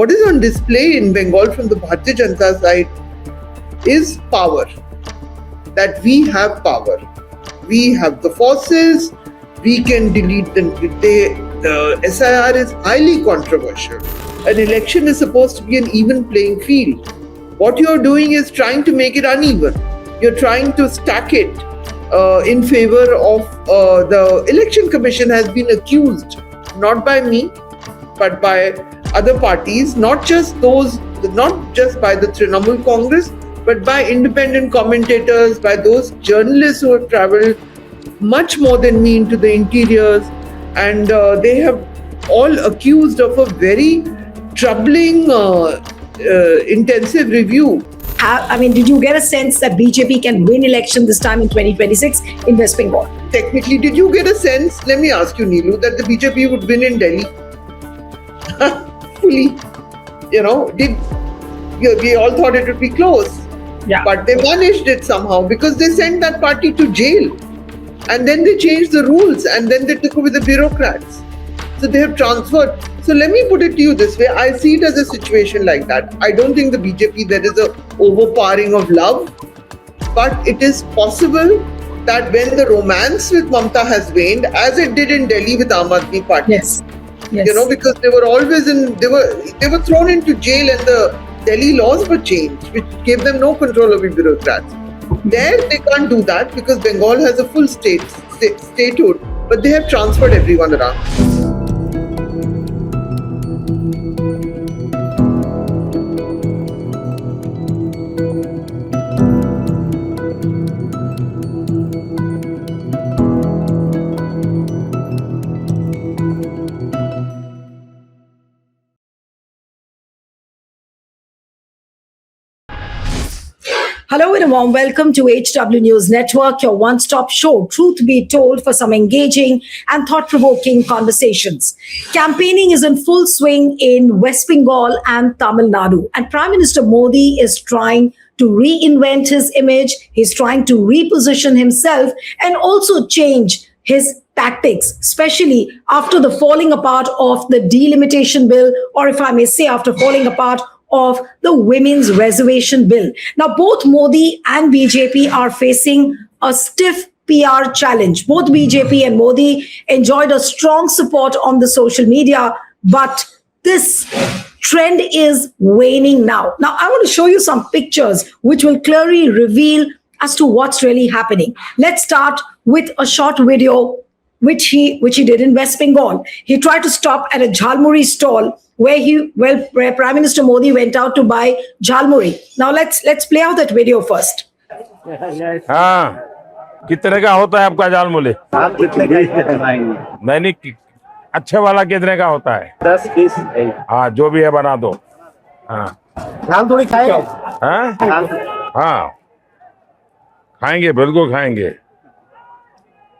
What is on display in Bengal from the Bharatiya Janata side is power. That we have power. We have the forces. We can delete them. The SIR is highly controversial. An election is supposed to be an even playing field. What you're doing is trying to make it uneven. You're trying to stack it in favor of the Election Commission has been accused, not by me, but by other parties, not just by the Trinamool Congress, but by independent commentators, by those journalists who have travelled much more than me into the interiors, and they have all accused of a very troubling intensive review. Did you get a sense that BJP can win election this time in 2026 in West Bengal? Technically, did you get a sense, let me ask you, Neelu, that the BJP would win in Delhi? Fully. We all thought it would be close. Yeah. But they managed it somehow because they sent that party to jail. And then they changed the rules and then they took over the bureaucrats. So they have transferred. So let me put it to you this way. I see it as a situation like that. I don't think the BJP, there is a overpowering of love. But it is possible that when the romance with Mamta has waned, as it did in Delhi with Aam Aadmi Party. Yes. Because they were always they were thrown into jail and the Delhi laws were changed, which gave them no control over bureaucrats. There they can't do that because Bengal has a full statehood, but they have transferred everyone around. Hello and a warm welcome to HW News Network, your one-stop show, truth be told, for some engaging and thought-provoking conversations. Campaigning is in full swing in West Bengal and Tamil Nadu, and Prime Minister Modi is trying to reinvent his image. He's trying to reposition himself and also change his tactics, especially after the falling apart of the delimitation bill, or if I may say, after falling apart of the women's reservation bill. Now, both Modi and BJP are facing a stiff PR challenge. Both BJP and Modi enjoyed a strong support on the social media, but this trend is waning now. Now, I want to show you some pictures which will clearly reveal as to what's really happening. Let's start with a short video which he did in West Bengal. He tried to stop at a jhalmuri stall where Prime Minister Modi went out to buy jhalmuri. Now let's play out that video first. हाँ, कितने का होता है आपका जहालमूली? आप कितने का नहीं, अच्छे वाला कितने का होता है? 10-20। हाँ, जो भी है बना दो। हाँ, हम थोड़ी खाएंगे। हाँ, हाँ, खाएंगे, बिल्कुल खाएंगे।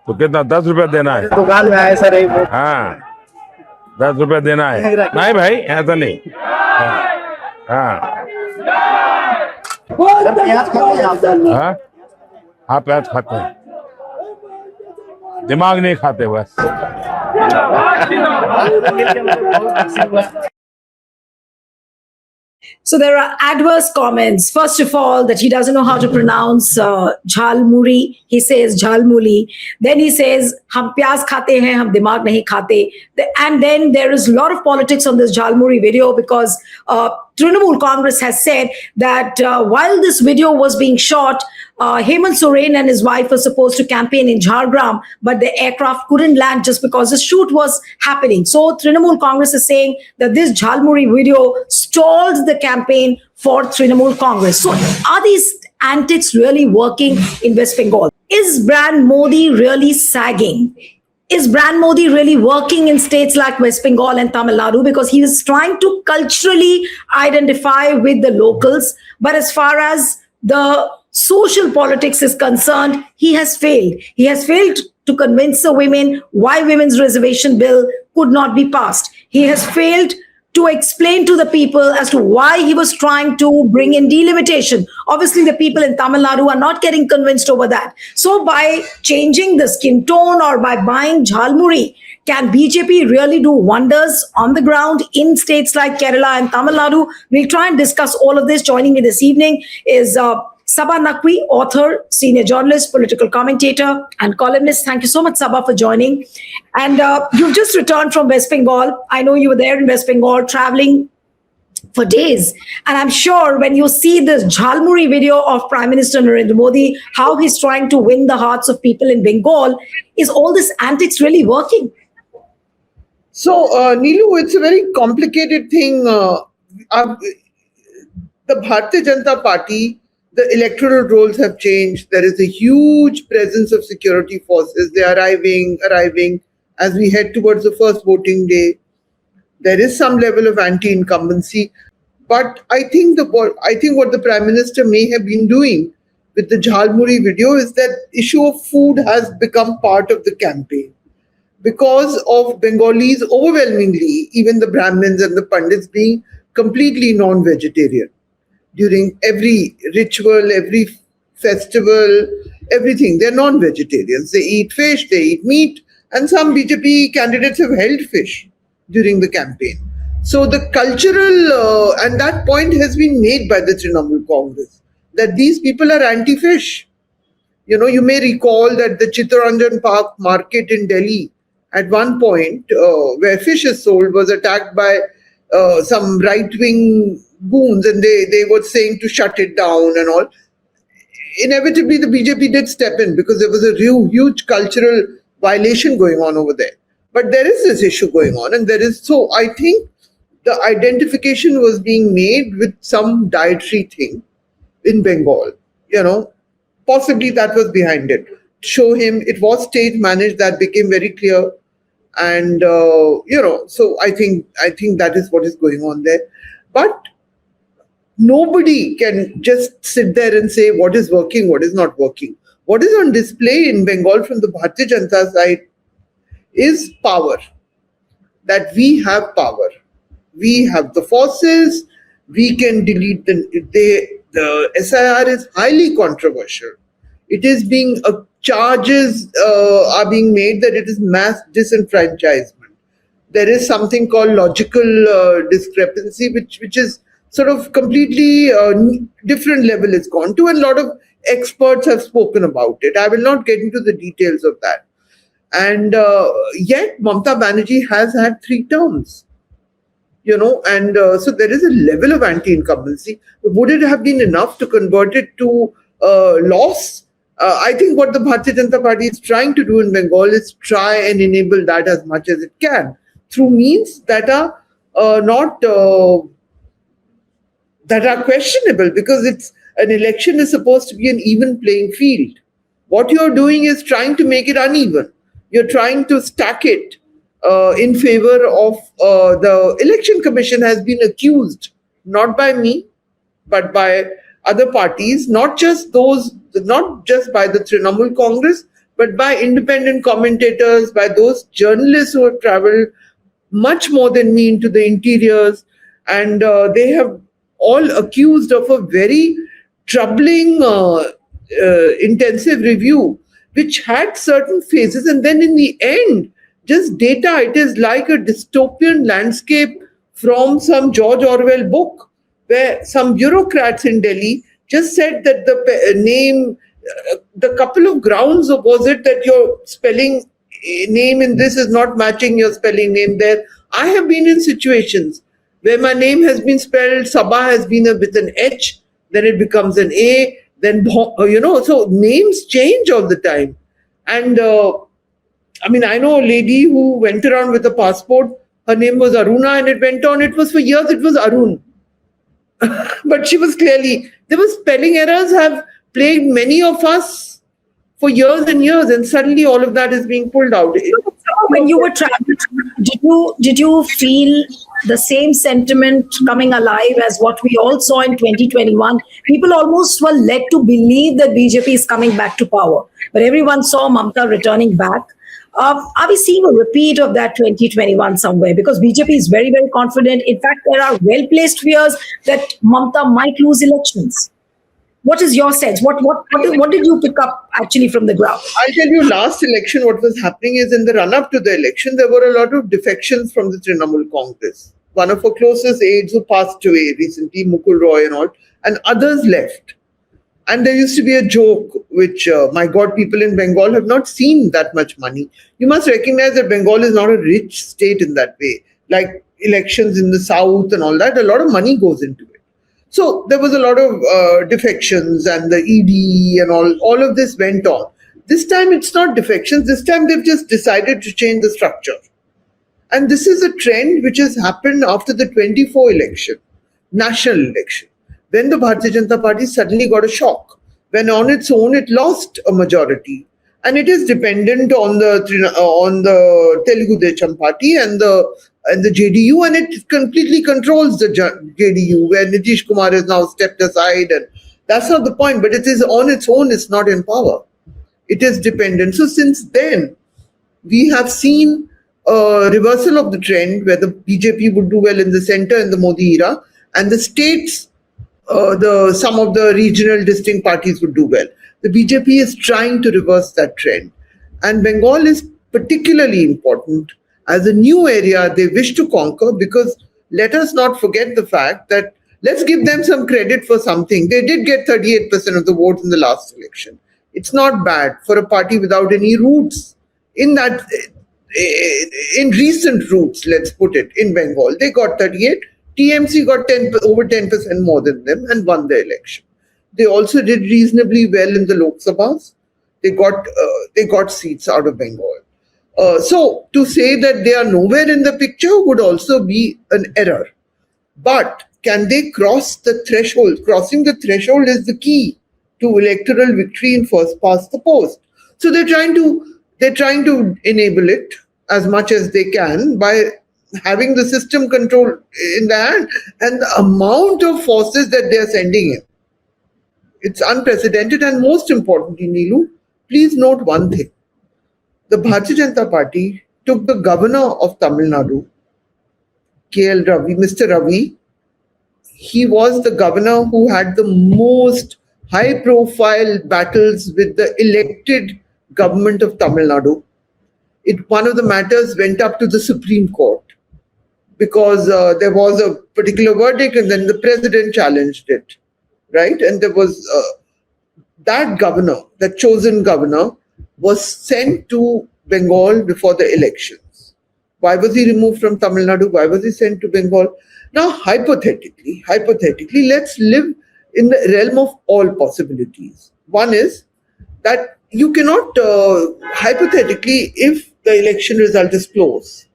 तो कितना 10 रुपए देना है? दुकान में आए सर। हाँ, 10 रुपए देना है। नहीं भाई, ऐसा नहीं। हाँ, हाँ, आप प्याज खाते हैं, दिमाग नहीं खाते बस। So there are adverse comments. First of all, that he doesn't know how to pronounce jhalmuri. He says jhalmuli. Then he says, hum pyaz khate hain, hum dimag nahi khate. And then there is a lot of politics on this jhalmuri video because Trinamool Congress has said that while this video was being shot, Hemant Soren and his wife were supposed to campaign in Jhargram, but the aircraft couldn't land just because the shoot was happening. So Trinamool Congress is saying that this Jhalmuri video stalled the campaign for Trinamool Congress. So are these antics really working in West Bengal? Is brand Modi really sagging? Is brand Modi really working in states like West Bengal and Tamil Nadu? Because he is trying to culturally identify with the locals. But as far as the social politics is concerned, he has failed. He has failed to convince the women why women's reservation bill could not be passed. He has failed to explain to the people as to why he was trying to bring in delimitation. Obviously, the people in Tamil Nadu are not getting convinced over that. So by changing the skin tone or by buying jhalmuri, Can BJP really do wonders on the ground in states like Kerala and Tamil Nadu? We'll try and discuss all of this. Joining me this evening is Saba Naqvi, author, senior journalist, political commentator, and columnist. Thank you so much, Saba, for joining. And you've just returned from West Bengal. I know you were there in West Bengal, traveling for days. And I'm sure when you see this Jhalmuri video of Prime Minister Narendra Modi, how he's trying to win the hearts of people in Bengal, is all this antics really working? So, Neelu, it's a very complicated thing. The Bharatiya Janata Party, the electoral roles have changed. There is a huge presence of security forces. They are arriving as we head towards the first voting day. There is some level of anti-incumbency, but I think what the Prime Minister may have been doing with the Jhalmuri video is that issue of food has become part of the campaign because of Bengalis overwhelmingly, even the Brahmins and the Pandits, being completely non-vegetarian during every ritual, every festival, everything. They're non-vegetarians. They eat fish, they eat meat, and some BJP candidates have held fish during the campaign. So the cultural, and that point has been made by the Trinamool Congress, that these people are anti-fish. You know, you may recall that the Chittaranjan Park market in Delhi, at one point, where fish is sold, was attacked by some right-wing goons, and they were saying to shut it down and all. Inevitably, the BJP did step in because there was a huge cultural violation going on over there. But there is this issue going on, and so I think the identification was being made with some dietary thing in Bengal. You know, possibly that was behind it. Show him it was state managed. That became very clear, and so I think that is what is going on there. But nobody can just sit there and say what is working, what is not working. What is on display in Bengal from the Bharatiya Janata side is power, that we have power. We have the forces, we can delete the SIR is highly controversial. It is being, charges are being made that it is mass disenfranchisement. There is something called logical discrepancy, which is sort of completely different level it's gone to, and a lot of experts have spoken about it. I will not get into the details of that. And yet Mamata Banerjee has had 3 terms, and so there is a level of anti-incumbency. Would it have been enough to convert it to loss? I think what the Bharatiya Janata Party is trying to do in Bengal is try and enable that as much as it can through means that are that are questionable, because an election is supposed to be an even playing field. What you're doing is trying to make it uneven. You're trying to stack it in favor of the Election Commission has been accused, not by me, but by other parties, not just by the Trinamool Congress, but by independent commentators, by those journalists who have traveled much more than me into the interiors, and they have all accused of a very troubling intensive review, which had certain phases, and then in the end, just data. It is like a dystopian landscape from some George Orwell book, where some bureaucrats in Delhi just said that the couple of grounds of was it that your spelling name in this is not matching your spelling name there. I have been in situations where my name has been spelled, Saba has been with an H, then it becomes an A, then, so names change all the time. And I know a lady who went around with a passport, her name was Aruna, and it went on, it was for years, it was Arun. But she was clearly, there were spelling errors have plagued many of us for years and years, and suddenly all of that is being pulled out. When you were traveling, did you feel the same sentiment coming alive as what we all saw in 2021? People almost were led to believe that BJP is coming back to power, but everyone saw Mamata returning back. Are we seeing a repeat of that 2021 somewhere? Because BJP is very, very confident. In fact, there are well-placed fears that Mamata might lose elections. What is your sense? What did you pick up actually from the ground? I'll tell you, last election, what was happening is in the run-up to the election, there were a lot of defections from the Trinamool Congress. One of her closest aides who passed away recently, Mukul Roy and all, and others left. And there used to be a joke, which, my God, people in Bengal have not seen that much money. You must recognize that Bengal is not a rich state in that way. Like elections in the south and all that, a lot of money goes into it. So there was a lot of defections and the ED and all of this went on. This time it's not defections. This time they've just decided to change the structure. And this is a trend which has happened after the 24 election, national election, when the Bharatiya Janata Party suddenly got a shock, when on its own it lost a majority. And it is dependent on the Telugu Desam Party and the JDU, and it completely controls the JDU, where Nitish Kumar has now stepped aside, and that's not the point. But it is on its own; it's not in power. It is dependent. So since then, we have seen a reversal of the trend, where the BJP would do well in the centre in the Modi era, and the states, some of the regional distinct parties would do well. The BJP is trying to reverse that trend. And Bengal is particularly important as a new area they wish to conquer, because let us not forget the fact that, let's give them some credit for something. They did get 38% of the vote in the last election. It's not bad for a party without any roots in that, in recent roots, let's put it, in Bengal. They got 38. TMC got over 10% more than them and won the election. They also did reasonably well in the Lok Sabhas. They got seats out of Bengal. So to say that they are nowhere in the picture would also be an error. But can they cross the threshold? Crossing the threshold is the key to electoral victory in first past the post. So they're trying to enable it as much as they can by having the system control in their hand, and the amount of forces that they are sending in. It's unprecedented. And most importantly, Neelu, please note one thing. The Bharatiya Janata Party took the governor of Tamil Nadu, KL Ravi, Mr. Ravi. He was the governor who had the most high-profile battles with the elected government of Tamil Nadu. One of the matters went up to the Supreme Court because there was a particular verdict and then the president challenged it, right? And there was that governor, that chosen governor, was sent to Bengal before the elections. Why was he removed from Tamil Nadu? Why was he sent to Bengal? Now, hypothetically, let's live in the realm of all possibilities. One is that you cannot, hypothetically, if the election result is close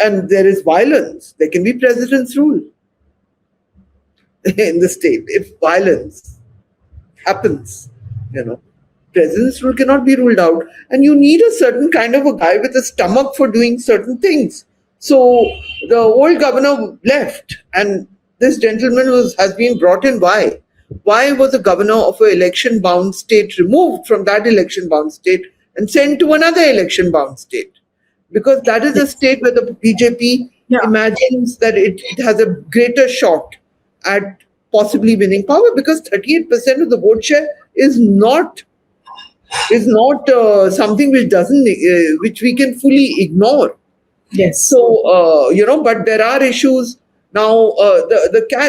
and there is violence, there can be president's rule in the state. If violence happens, president's rule cannot be ruled out. And you need a certain kind of a guy with a stomach for doing certain things. So the old governor left, and this gentleman has been brought in. Why? Why was the governor of an election-bound state removed from that election-bound state and sent to another election-bound state? Because that is a state where the BJP imagines that it has a greater shot at possibly winning power, because 38% of the vote share is not something which we can fully ignore. Yes. So, but there are issues. Now,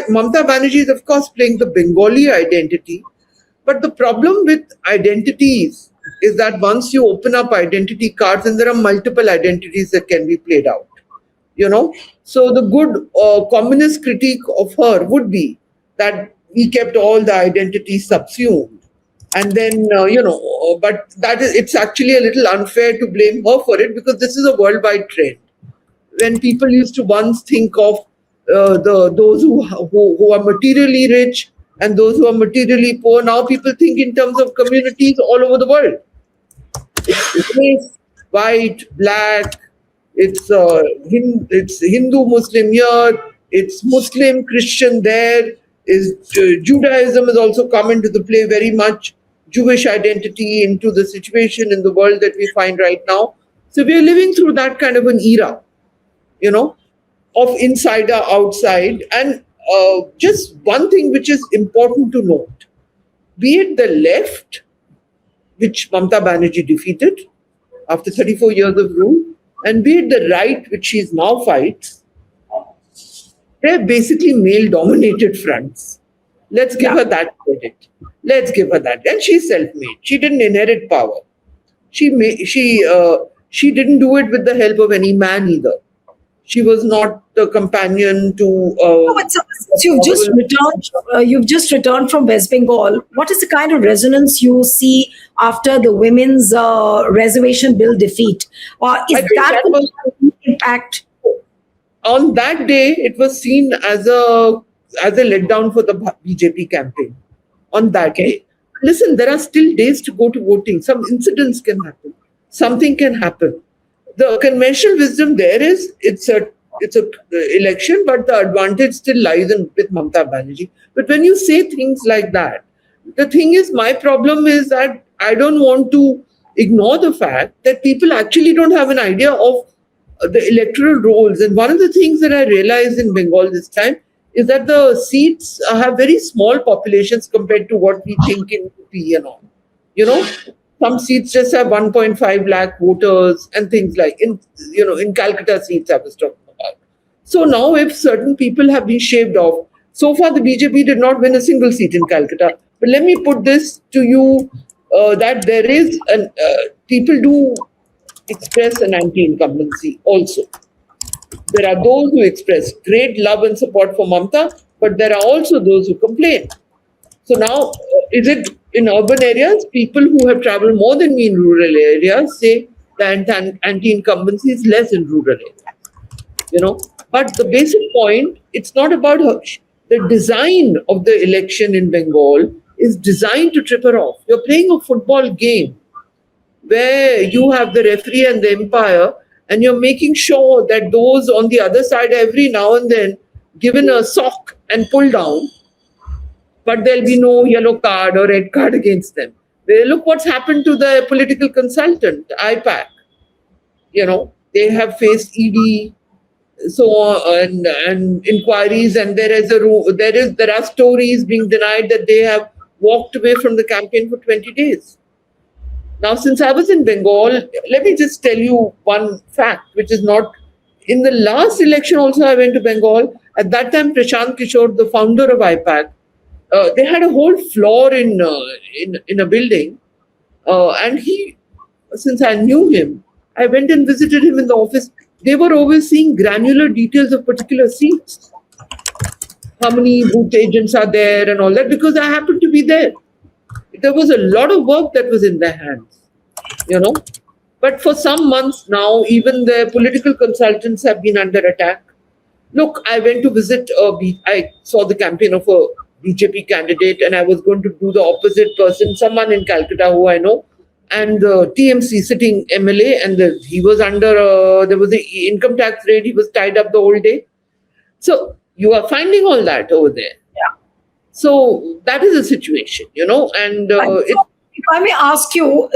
Mamata Banerjee is, of course, playing the Bengali identity. But the problem with identities is that once you open up identity cards, and there are multiple identities that can be played out, So the good communist critique of her would be that we kept all the identities subsumed. And then, but it's actually a little unfair to blame her for it, because this is a worldwide trend. When people used to once think of those who are materially rich and those who are materially poor, now people think in terms of communities all over the world. It's race, white, black, it's Hindu, Muslim here, it's Muslim, Christian there, Judaism has also come into the play very much, Jewish identity into the situation in the world that we find right now. So we are living through that kind of an era, of insider, outside. And just one thing which is important to note, be it the left, which Mamata Banerjee defeated after 34 years of rule, and be it the right, which she now fights, they're basically male-dominated fronts. Let's give her that credit. Let's give her that. And she's self-made. She didn't inherit power. She didn't do it with the help of any man either. She was not the companion to. No, but since you've just returned from West Bengal. What is the kind of resonance you see after the women's reservation bill defeat? Or is I think that that was- impact? On that day, it was seen as a letdown for the BJP campaign. On that day, listen, there are still days to go to voting. Some incidents can happen. Something can happen. The conventional wisdom there is it's a election, but the advantage still lies with Mamata Banerjee. But when you say things like that, the thing is, my problem is that I don't want to ignore the fact that people actually don't have an idea of the electoral rolls. And one of the things that I realized in Bengal this time is that the seats have very small populations compared to what we think in UP and all. You know, some seats just have 1.5 lakh voters and things like in Calcutta seats I was talking about. So now if certain people have been shaved off, so far the BJP did not win a single seat in Calcutta. But let me put this to you that there is people do express an anti-incumbency also. There are those who express great love and support for Mamata, but there are also those who complain. So now, is it in urban areas? People who have traveled more than me in rural areas say the anti-incumbency is less in rural areas. But the basic point, it's not about her. The design of the election in Bengal is designed to trip her off. You're playing a football game where you have the referee and the umpire, and you're making sure that those on the other side every now and then given a sock and pull down, but there'll be no yellow card or red card against them. Look what's happened to the political consultant, IPAC. They have faced ED, so on, and inquiries, and there are stories being denied that they have walked away from the campaign for 20 days. Now, since I was in Bengal, let me just tell you one fact, which is not in the last election. Also, I went to Bengal. At that time, Prashant Kishore, the founder of IPAC, they had a whole floor in a building, and since I knew him, I went and visited him in the office. They were overseeing granular details of particular seats, how many booth agents are there, and all that, because I happened to be there. There was a lot of work that was in their hands, But for some months now, even the political consultants have been under attack. Look, I went to visit I saw the campaign of a BJP candidate, and I was going to do the opposite person, someone in Calcutta who I know, and the TMC sitting MLA, and he was under, there was an income tax raid, he was tied up the whole day. So you are finding all that over there. So that is the situation, and if I may ask you,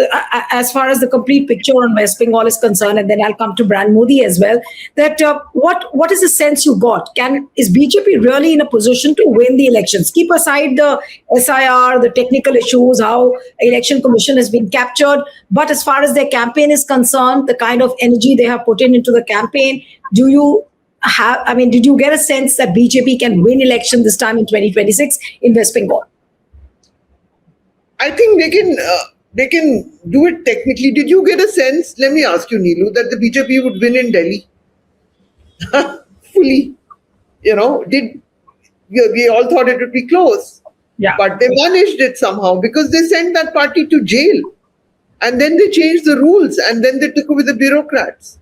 as far as the complete picture on West Bengal is concerned, and then I'll come to Brand Modi as well, that what is the sense you got? Is BJP really in a position to win the elections? Keep aside the SIR, the technical issues, how election commission has been captured, but as far as their campaign is concerned, the kind of energy they have put into the campaign, did you get a sense that BJP can win election this time in 2026 in West Bengal? I think they can do it technically. Did you get a sense, let me ask you, Neelu, that the BJP would win in Delhi? Fully. We all thought it would be close. Yeah. But they managed it somehow because they sent that party to jail. And then they changed the rules, and then they took over the bureaucrats.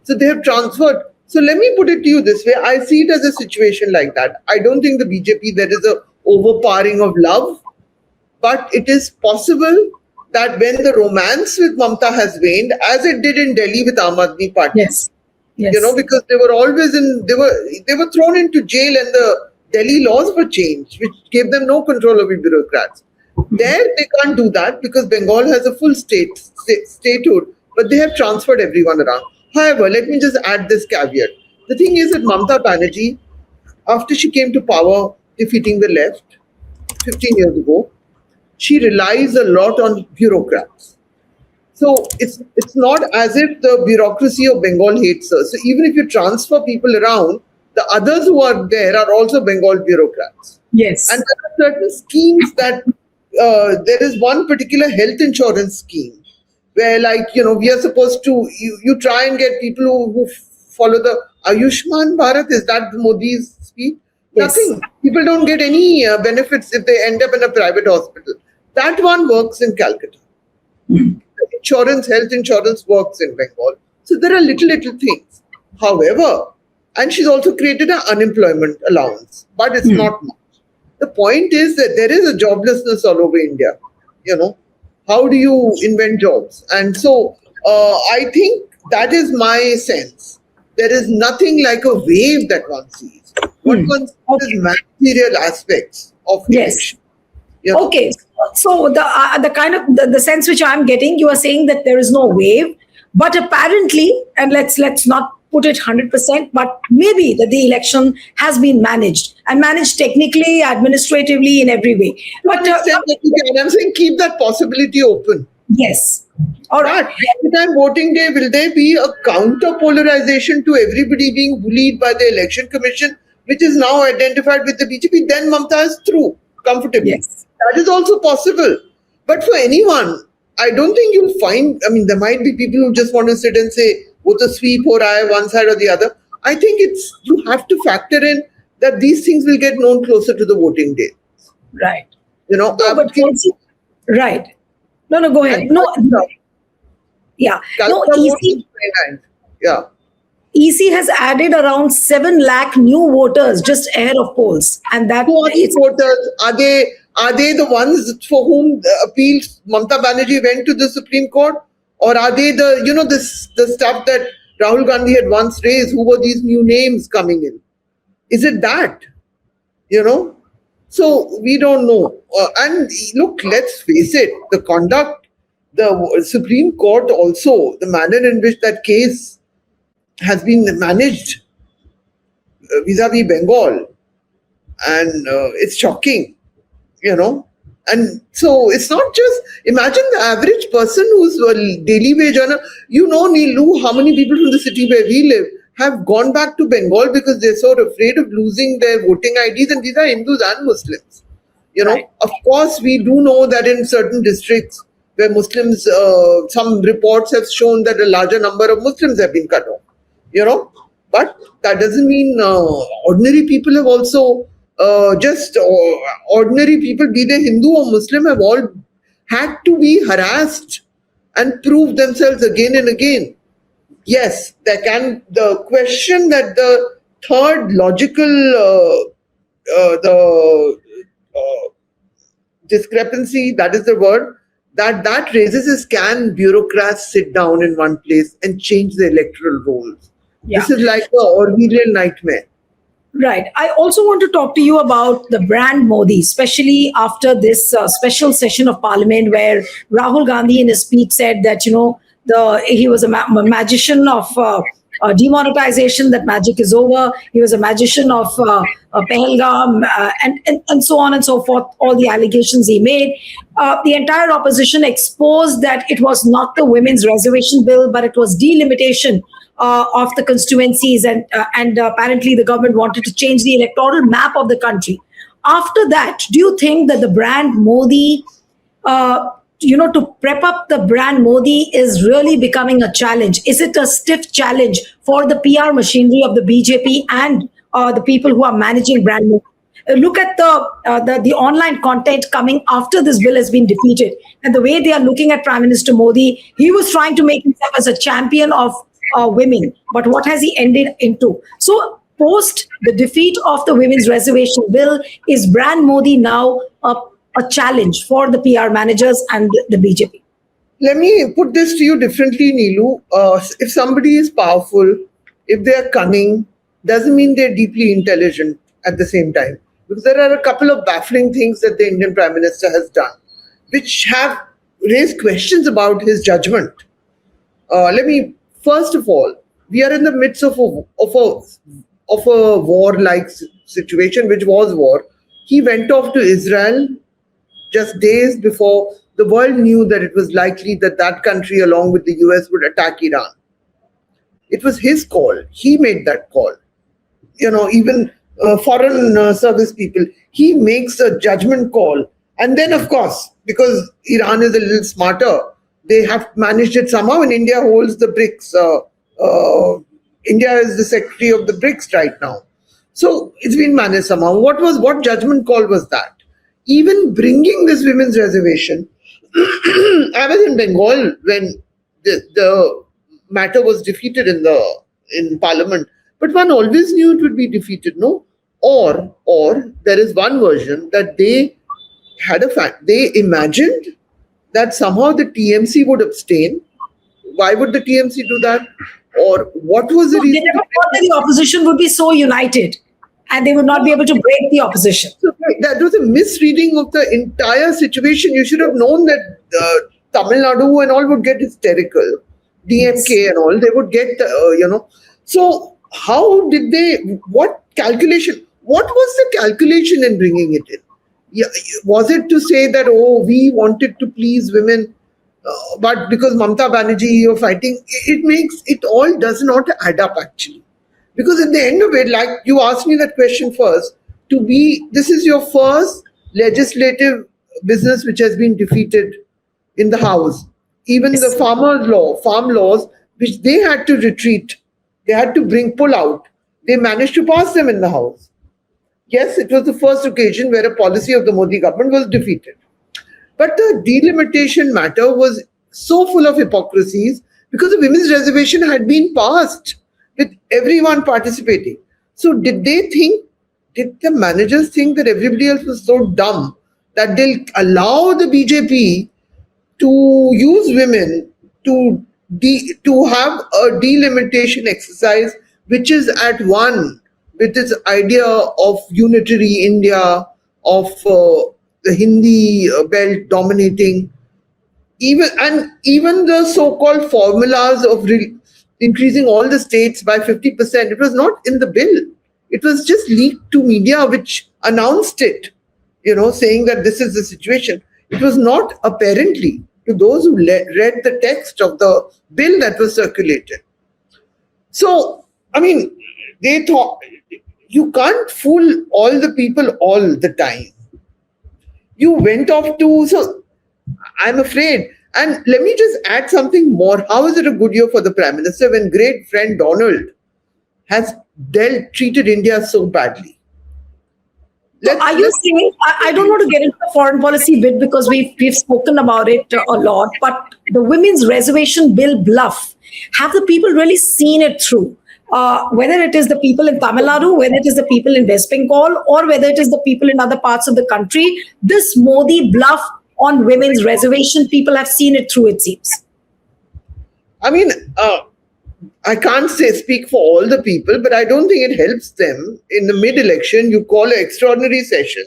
So they have transferred. So let me put it to you this way. I see it as a situation like that. I don't think the BJP, there is a overpowering of love. But it is possible that when the romance with Mamata has waned, as it did in Delhi with Aam Aadmi Party, yes. Because they were always they were thrown into jail, and the Delhi laws were changed, which gave them no control over bureaucrats. There, they can't do that because Bengal has a full statehood, but they have transferred everyone around. However, let me just add this caveat. The thing is that Mamata Banerjee, after she came to power, defeating the left 15 years ago, she relies a lot on bureaucrats. So it's not as if the bureaucracy of Bengal hates her. So even if you transfer people around, the others who are there are also Bengal bureaucrats. Yes. And there are certain schemes that there is one particular health insurance scheme where, like, we are supposed to, you try and get people who follow the Ayushman Bharat. Is that Modi's speech? Yes. Nothing. People don't get any benefits if they end up in a private hospital. That one works in Calcutta. Health insurance works in Bengal. So there are little things. However, and she's also created an unemployment allowance, but it's not much. The point is that there is a joblessness all over India. How do you invent jobs? And so I think that is my sense. There is nothing like a wave that one sees. What one sees is material aspects of election. Okay, so the kind of the sense which I'm getting, you are saying that there is no wave, but apparently, and let's not put it 100%, but maybe that the election has been managed technically, administratively, in every way. But I'm saying keep that possibility open. Yes. All right. But by the time voting day, will there be a counter polarization to everybody being bullied by the election commission, which is now identified with the BJP? Then Mamta is through comfortably. Yes. That is also possible. But for anyone, I don't think you'll find, there might be people who just want to sit and say, both a sweep or one side or the other. I think you have to factor in that these things will get known closer to the voting day. Right. Right. No, go ahead. Yeah. No, EC has added around 7 lakh new voters just ahead of polls. And that who are these voters? Are they the ones for whom the appeals Mamata Banerjee went to the Supreme Court? Or are they the stuff that Rahul Gandhi had once raised? Who were these new names coming in? Is it that? So we don't know. And look, let's face it, the conduct, the Supreme Court also, the manner in which that case has been managed vis-a-vis Bengal. And it's shocking, And so it's not just, imagine the average person who's a daily wage earner. Neelu, how many people from the city where we live have gone back to Bengal because they're so afraid of losing their voting IDs, and these are Hindus and Muslims. Right. Of course, we do know that in certain districts where Muslims, some reports have shown that a larger number of Muslims have been cut off, But that doesn't mean ordinary people have also, ordinary people, be they Hindu or Muslim, have all had to be harassed and prove themselves again and again. Yes, the question that the third logical, discrepancy, that is the word, that raises is, can bureaucrats sit down in one place and change the electoral rolls? Yeah. This is like an Orwellian nightmare. Right. I also want to talk to you about the brand Modi, especially after this special session of Parliament where Rahul Gandhi in his speech said that, he was a magician of demonetization, that magic is over. He was a magician of Pahalgam and so on and so forth, all the allegations he made. The entire opposition exposed that it was not the women's reservation bill, but it was delimitation of the constituencies, and apparently the government wanted to change the electoral map of the country. After that, do you think that the brand Modi, to prep up the brand Modi is really becoming a challenge? Is it a stiff challenge for the PR machinery of the BJP and the people who are managing brand Modi? Look at the online content coming after this bill has been defeated, and the way they are looking at Prime Minister Modi. He was trying to make himself as a champion of women, but what has he ended into? So post the defeat of the women's reservation bill, is brand Modi now a challenge for the PR managers and the BJP? Let me put this to you differently, Neelu. If somebody is powerful, if they're cunning, doesn't mean they're deeply intelligent at the same time. Because there are a couple of baffling things that the Indian Prime Minister has done, which have raised questions about his judgment. First of all, we are in the midst of a war-like situation, which was war. He went off to Israel just days before the world knew that it was likely that that country, along with the US, would attack Iran. It was his call. He made that call. Even foreign service people, he makes a judgment call. And then, of course, because Iran is a little smarter, they have managed it somehow, and India holds the BRICS. India is the secretary of the BRICS right now. So it's been managed somehow. What judgment call was that? Even bringing this women's reservation, I was in Bengal when the matter was defeated in Parliament, but one always knew it would be defeated, no? Or there is one version that they had they imagined that somehow the TMC would abstain. Why would the TMC do that? Or what was the They reason? never thought that the opposition would be so united and they would not be able to break the opposition. So that was a misreading of the entire situation. You should have known that Tamil Nadu and all would get hysterical. DMK and all, they would get, So how did what calculation? What was the calculation in bringing it in? Yeah, was it to say that, we wanted to please women, but because Mamata Banerjee you're fighting, it all does not add up actually. Because at the end of it, like you asked me that question first, this is your first legislative business which has been defeated in the House. Even the farm laws, which they had to retreat, they had to pull out, they managed to pass them in the House. Yes, it was the first occasion where a policy of the Modi government was defeated. But the delimitation matter was so full of hypocrisies because the women's reservation had been passed with everyone participating. So did the managers think that everybody else was so dumb that they'll allow the BJP to use women to have a delimitation exercise which is at one with this idea of unitary India, of the Hindi belt dominating, even the so-called formulas of increasing all the states by 50%, it was not in the bill. It was just leaked to media which announced it, saying that this is the situation. It was not apparently to those who read the text of the bill that was circulated. So, they thought you can't fool all the people all the time. You went off so I'm afraid. And let me just add something more. How is it a good year for the Prime Minister when great friend Donald has treated India so badly? Are you saying, I don't want to get into the foreign policy bit because we've spoken about it a lot, but the women's reservation bill bluff, have the people really seen it through? Whether it is the people in Tamil Nadu, whether it is the people in West Bengal, or whether it is the people in other parts of the country, this Modi bluff on women's reservation, people have seen it through, it seems. I can't speak for all the people, but I don't think it helps them. In the mid-election, you call an extraordinary session.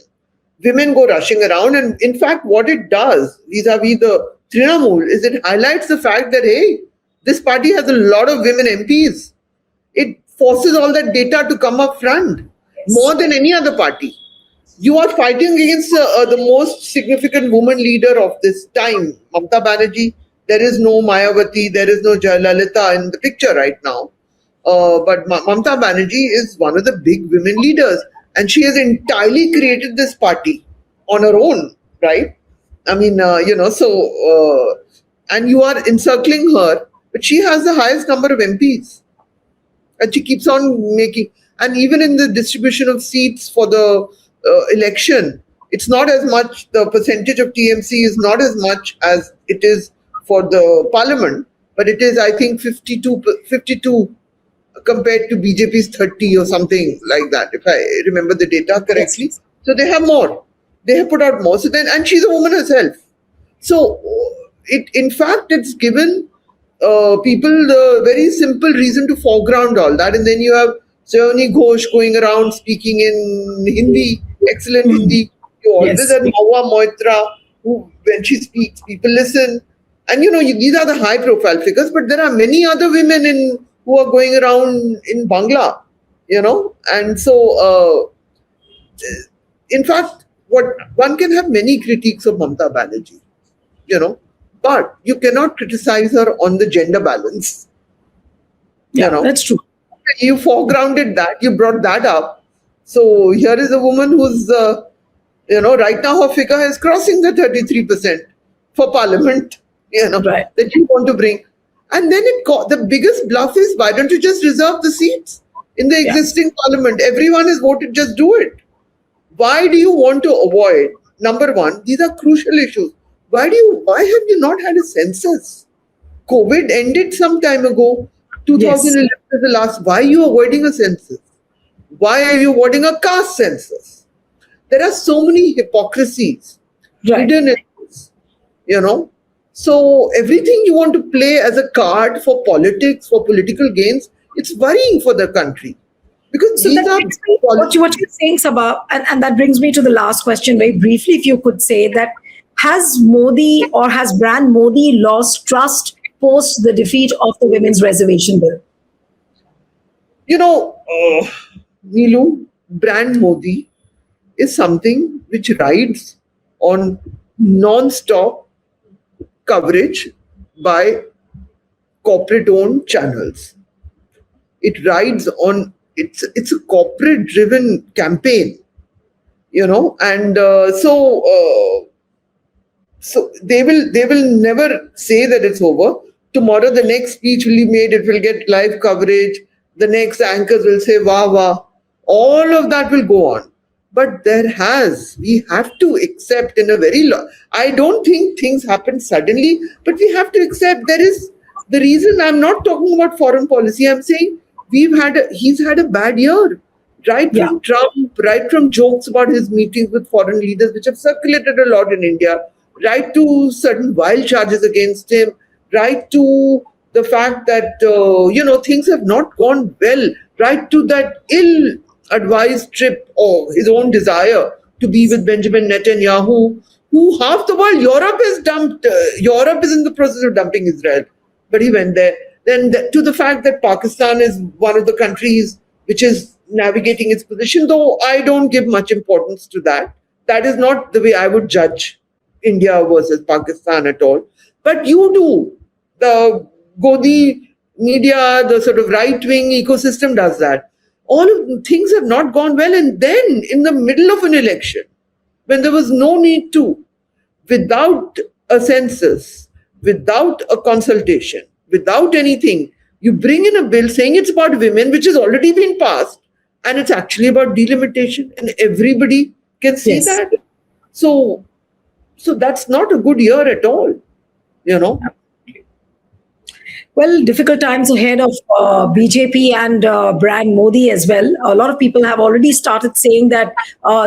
Women go rushing around, and in fact, what it does vis-a-vis the Trinamool is it highlights the fact that, hey, this party has a lot of women MPs. It forces all that data to come up front more than any other party. You are fighting against the most significant woman leader of this time, Mamata Banerjee. There is no Mayawati, there is no Jayalalitha in the picture right now. But Mamata Banerjee is one of the big women leaders, and she has entirely created this party on her own, right? And you are encircling her, but she has the highest number of MPs. And she keeps on making, and even in the distribution of seats for the election, it's not as much, the percentage of TMC is not as much as it is for the parliament, but it is, I think, 52 compared to BJP's 30 or something like that, if I remember the data correctly. Yes. So they have more. They have put out more. So then, and she's a woman herself. So in fact, it's given people the very simple reason to foreground all that. And then you have Sayoni Ghosh going around speaking in Hindi, excellent Hindi. You always have Maua Moitra, who, when she speaks, people listen. And these are the high profile figures, but there are many other women who are going around in Bangla, and so in fact, what one can have many critiques of Mamata Banerjee, but you cannot criticize her on the gender balance. Yeah, that's true. You foregrounded that, you brought that up. So here is a woman who's, right now her figure is crossing the 33% for parliament, Right. that you want to bring. And then the biggest bluff is, why don't you just reserve the seats in the existing parliament? Everyone has voted, just do it. Why do you want to avoid? Number one, these are crucial issues. Why have you not had a census? COVID ended some time ago. 2011 is the last. Why are you avoiding a census? Why are you avoiding a caste census? There are so many hypocrisies hidden in this, So everything you want to play as a card for politics, for political gains, it's worrying for the country. Because So these that are brings me, what you're saying, Saba, and that brings me to the last question very briefly. If you could say that, has Modi or has brand Modi lost trust post the defeat of the women's reservation bill? Neelu, brand Modi is something which rides on non-stop coverage by corporate-owned channels. It rides on, it's a corporate-driven campaign, and so they will never say that it's over. Tomorrow the next speech will be made, it will get live coverage, the next anchors will say wah wah, all of that will go on. But we have to accept in a I don't think things happen suddenly, but we have to accept there is the reason. I'm not talking about foreign policy, I'm saying he's had a bad year. Right from Trump, right from jokes about his meetings with foreign leaders, which have circulated a lot in India, right to certain wild charges against him, right to the fact that, things have not gone well, right to that ill-advised trip or his own desire to be with Benjamin Netanyahu, who half the world, Europe is in the process of dumping Israel, but he went there. Then to the fact that Pakistan is one of the countries which is navigating its position, though I don't give much importance to that. That is not the way I would judge India versus Pakistan at all. But you do. The Godi media, the sort of right-wing ecosystem does that. All of things have not gone well. And then in the middle of an election, when there was no need to, without a census, without a consultation, without anything, you bring in a bill saying it's about women, which has already been passed, and it's actually about delimitation, and everybody can see that. So that's not a good year at all, Well, difficult times ahead of BJP and brand Modi as well. A lot of people have already started saying that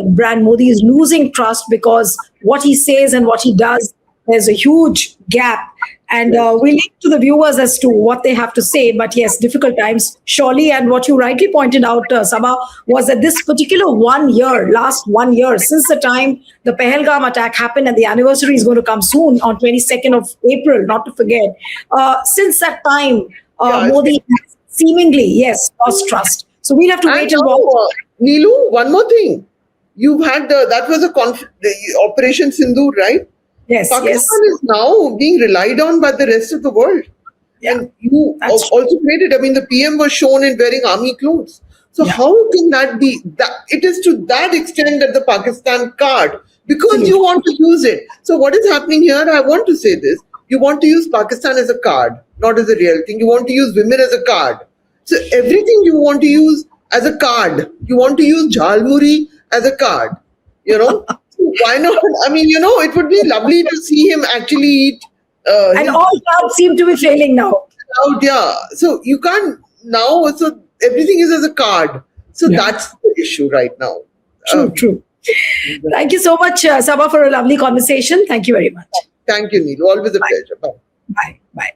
brand Modi is losing trust because what he says and what he does, there's a huge gap. And we leave to the viewers as to what they have to say. But yes, difficult times, surely. And what you rightly pointed out, Saba, was that this particular last 1 year, since the time the Pahalgam attack happened, and the anniversary is going to come soon on 22nd of April, not to forget. Since that time, Modi has seemingly, lost trust. So we'll have to wait and watch. Neelu, one more thing. You've had that was the Operation Sindoor, right? Yes, Pakistan is now being relied on by the rest of the world. Yeah, and you also made it. I mean, the PM was shown in wearing army clothes. So how can that be? It is to that extent that the Pakistan card, because you want to use it. So what is happening here? I want to say this. You want to use Pakistan as a card, not as a real thing. You want to use women as a card. So everything you want to use as a card. You want to use Jhalmuri as a card. Why not? I mean, it would be lovely to see him actually eat. And all cards seem to be failing now. Yeah. So you can't now. So everything is as a card. So that's the issue right now. True. Thank you so much, Saba, for a lovely conversation. Thank you very much. Thank you, Neelu. Always a pleasure. Bye. Bye.